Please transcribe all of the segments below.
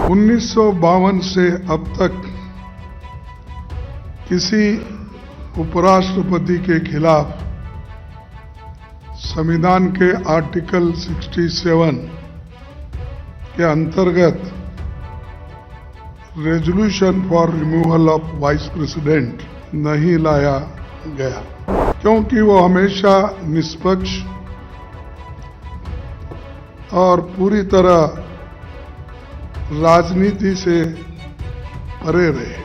1952 से अब तक किसी उपराष्ट्रपति के खिलाफ संविधान के आर्टिकल 67 के अंतर्गत resolution for removal of vice president नहीं लाया गया, क्योंकि वो हमेशा निष्पक्ष और पूरी तरह राजनीति से परे रहे।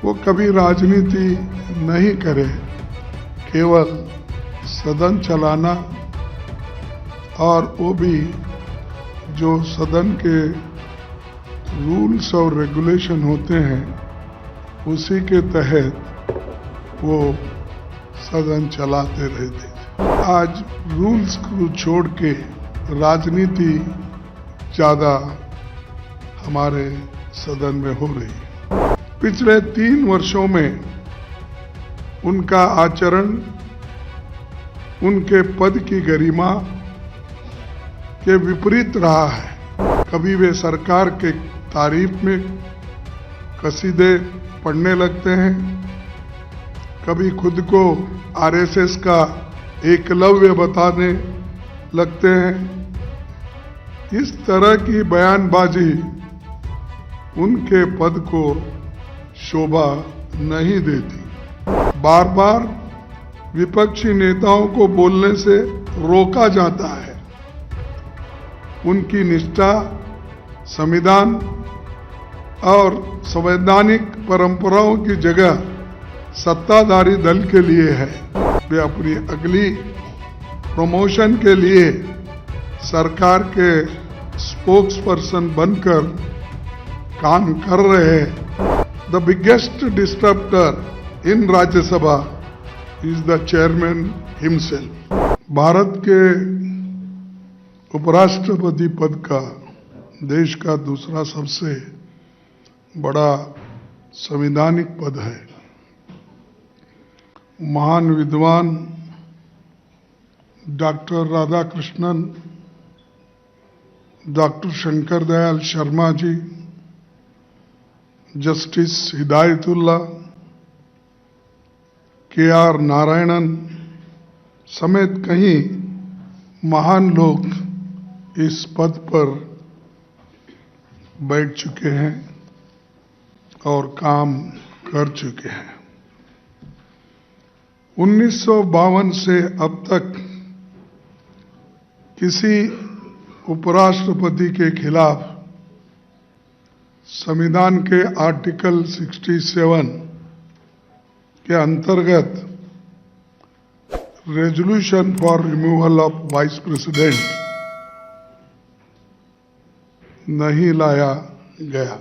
वो कभी राजनीति नहीं करे, केवल सदन चलाना, और वो भी जो सदन के रूल्स और रेगुलेशन होते हैं उसी के तहत वो सदन चलाते रहते थे। आज रूल्स को छोड़ के राजनीति ज़्यादा हमारे सदन में हो रही है। पिछले 3 वर्षों में उनका आचरण उनके पद की गरिमा के विपरीत रहा है। कभी वे सरकार के तारीफ में कसीदे पढ़ने लगते हैं, कभी खुद को आरएसएस का एकलव्य बताने लगते हैं। इस तरह की बयानबाजी उनके पद को शोभा नहीं देती। बार बार विपक्षी नेताओं को बोलने से रोका जाता है। उनकी निष्ठा संविधान और संवैधानिक परंपराओं की जगह सत्ताधारी दल के लिए है। वे अपनी अगली प्रमोशन के लिए सरकार के स्पोक्स पर्सन बनकर काम कर रहे हैं। The biggest disturber in Rajya Sabha is the chairman himself. Bharat के उपराष्ट्रपति पद का देश का दूसरा सबसे बड़ा संवैधानिक पद है। महान विद्वान doctor Radhakrishnan, doctor Shankar Dayal Sharma ji, justice Hidayatullah, KR. Narayanan समेत कई महान लोग इस पद पर बैठ चुके हैं और काम कर चुके हैं। 1952 से अब तक किसी उपराष्ट्रपति के खिलाफ संविधान के आर्टिकल 67 के अंतर्गत resolution for removal of vice president नहीं लाया गया,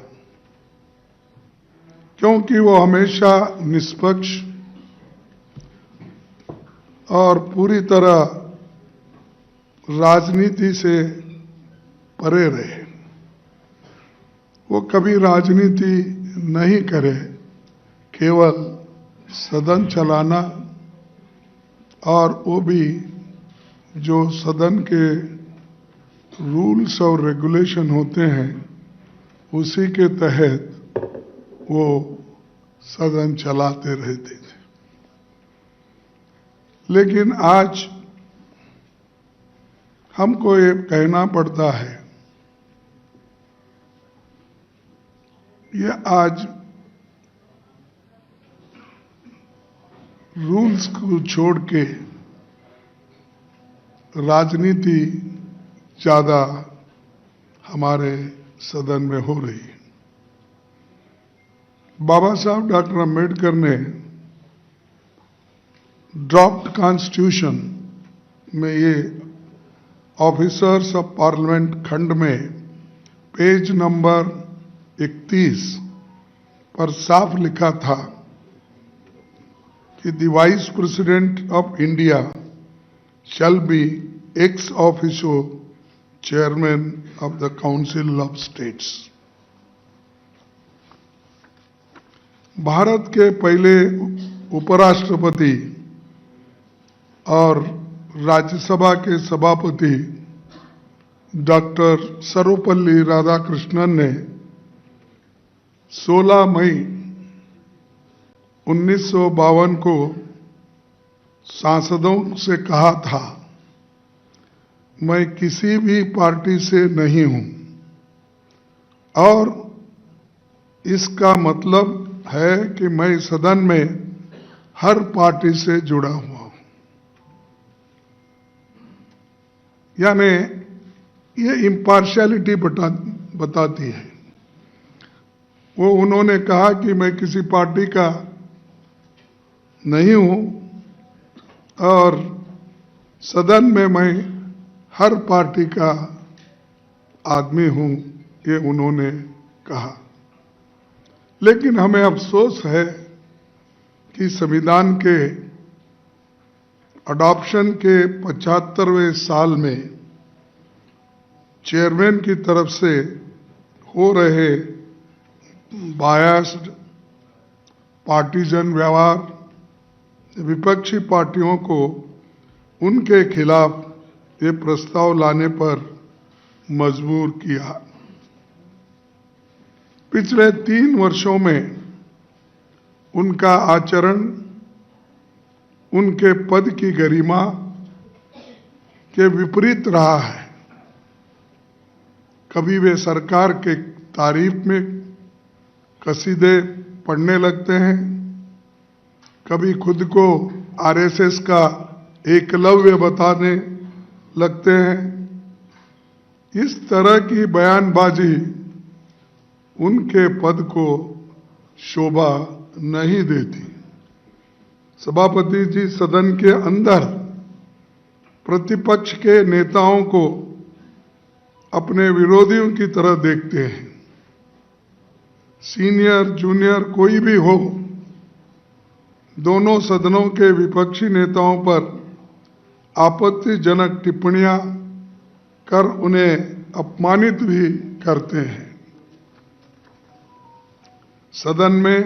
क्योंकि वो हमेशा निष्पक्ष और पूरी तरह राजनीति से परे रहे। वो कभी राजनीति नहीं करे, केवल सदन चलाना, और वो भी जो सदन के रूल्स और रेगुलेशन होते हैं उसी के तहत वो सदन चलाते रहते थे। लेकिन आज हमको ये कहना पड़ता है, ये आज रूल्स को छोड़ के राजनीति ज़्यादा हमारे सदन में हो रही है। बाबा साहब डॉक्टर अम्बेडकर ने ड्राफ्ट कॉन्स्टिट्यूशन में ये ऑफिसर्स ऑफ पार्लियामेंट खंड में पेज नंबर 31 पर साफ लिखा था कि the vice president of India shall be ex officio chairman of the council of states. Bharat के पहले उपराष्ट्रपति और राज्यसभा के सभापति डॉक्टर सर्वपल्ली राधाकृष्णन ने 16 मई 1952 को सांसदों से कहा था, मैं किसी भी पार्टी से नहीं हूं और इसका मतलब है कि मैं सदन में हर पार्टी से जुड़ा हुआ हूं। यानी ये इम्पार्शियलिटी बताती है। वो उन्होंने कहा कि मैं किसी पार्टी का नहीं हूं और सदन में मैं हर पार्टी का आदमी हूं, ये उन्होंने कहा। लेकिन हमें अफसोस है कि संविधान के अडॉप्शन के 75वें साल में चेयरमैन की तरफ से हो रहे बायस्ड पार्टीजन व्यवहार विपक्षी पार्टियों को उनके खिलाफ ये प्रस्ताव लाने पर मजबूर किया। पिछले 3 वर्षों में उनका आचरण उनके पद की गरिमा के विपरीत रहा है। कभी वे सरकार के तारीफ में कसीदे पढ़ने लगते हैं, कभी खुद को आरएसएस का एकलव्य बताने लगते हैं। इस तरह की बयानबाजी उनके पद को शोभा नहीं देती। सभापति जी सदन के अंदर प्रतिपक्ष के नेताओं को अपने विरोधियों की तरह देखते हैं। सीनियर जूनियर कोई भी हो, दोनों सदनों के विपक्षी नेताओं पर आपत्तिजनक टिप्पणियां कर उन्हें अपमानित भी करते हैं। सदन में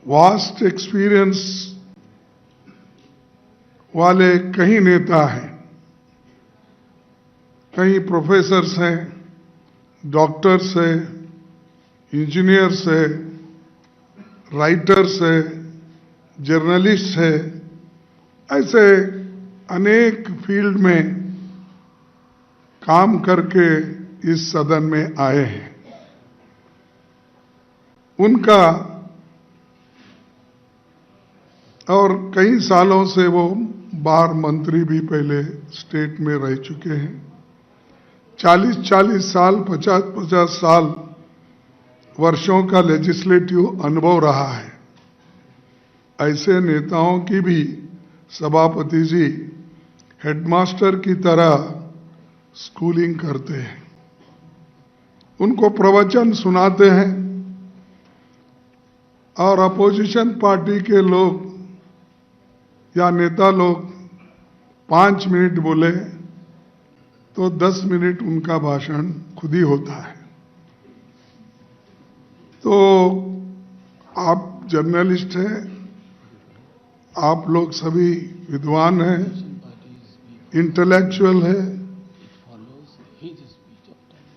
वास्ट एक्सपीरियंस वाले कई नेता हैं, कई प्रोफेसर्स हैं, डॉक्टर्स हैं, इंजीनियर्स हैं, राइटर्स हैं, जर्नलिस्ट हैं, ऐसे अनेक फील्ड में काम करके इस सदन में आए हैं। उनका और कई सालों से वो बार मंत्री भी पहले स्टेट में रह चुके हैं। 40-40 साल, 50-50 साल वर्षों का लेजिस्लेटिव अनुभव रहा है। ऐसे नेताओं की भी सभापति जी हेडमास्टर की तरह स्कूलिंग करते हैं, उनको प्रवचन सुनाते हैं और अपोजिशन पार्टी के लोग या नेता लोग 5 मिनट बोले तो 10 मिनट उनका भाषण खुद ही होता है। तो आप जर्नलिस्ट हैं, आप लोग सभी विद्वान हैं, इंटेलेक्चुअल हैं।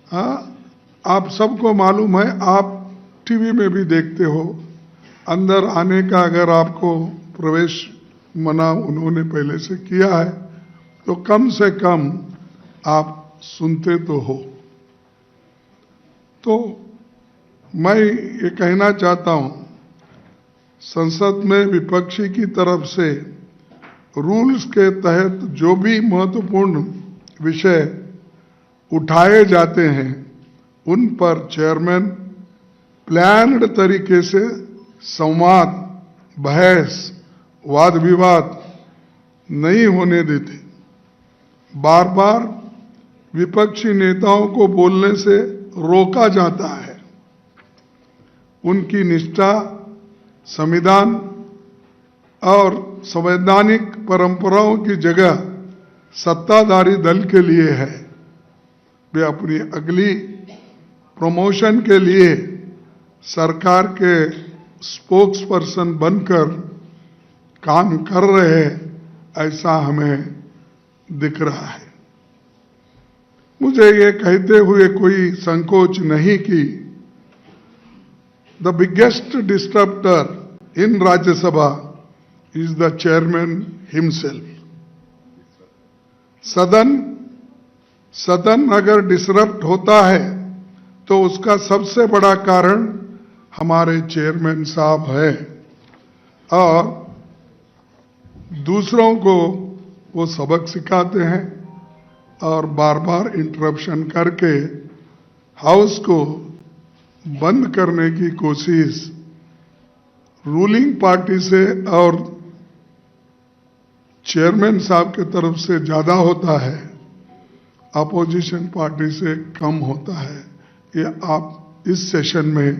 हाँ, आप सबको मालूम है, आप टीवी में भी देखते हो, अंदर आने का अगर आपको प्रवेश मना उन्होंने पहले से किया है तो कम से कम आप सुनते तो हो। तो मैं ये कहना चाहता हूं, संसद में विपक्षी की तरफ से रूल्स के तहत जो भी महत्वपूर्ण विषय उठाए जाते हैं उन पर चेयरमैन प्लान्ड तरीके से संवाद, बहस, वाद विवाद नहीं होने देते। बार बार विपक्षी नेताओं को बोलने से रोका जाता है। उनकी निष्ठा संविधान और संवैधानिक परंपराओं की जगह सत्ताधारी दल के लिए है। वे अपनी अगली प्रमोशन के लिए सरकार के स्पोक्स पर्सन बनकर काम कर रहे हैं, ऐसा हमें दिख रहा है। मुझे ये कहते हुए कोई संकोच नहीं कि the biggest disturber in Rajya Sabha is the chairman himself. सदन अगर डिसरप्ट होता है तो उसका सबसे बड़ा कारण हमारे चेयरमैन साहब है, और दूसरों को वो सबक सिखाते हैं और बार बार इंटरप्शन करके हाउस को बंद करने की कोशिश रूलिंग पार्टी से और चेयरमैन साहब की तरफ से ज्यादा होता है, अपोजिशन पार्टी से कम होता है। ये आप इस सेशन में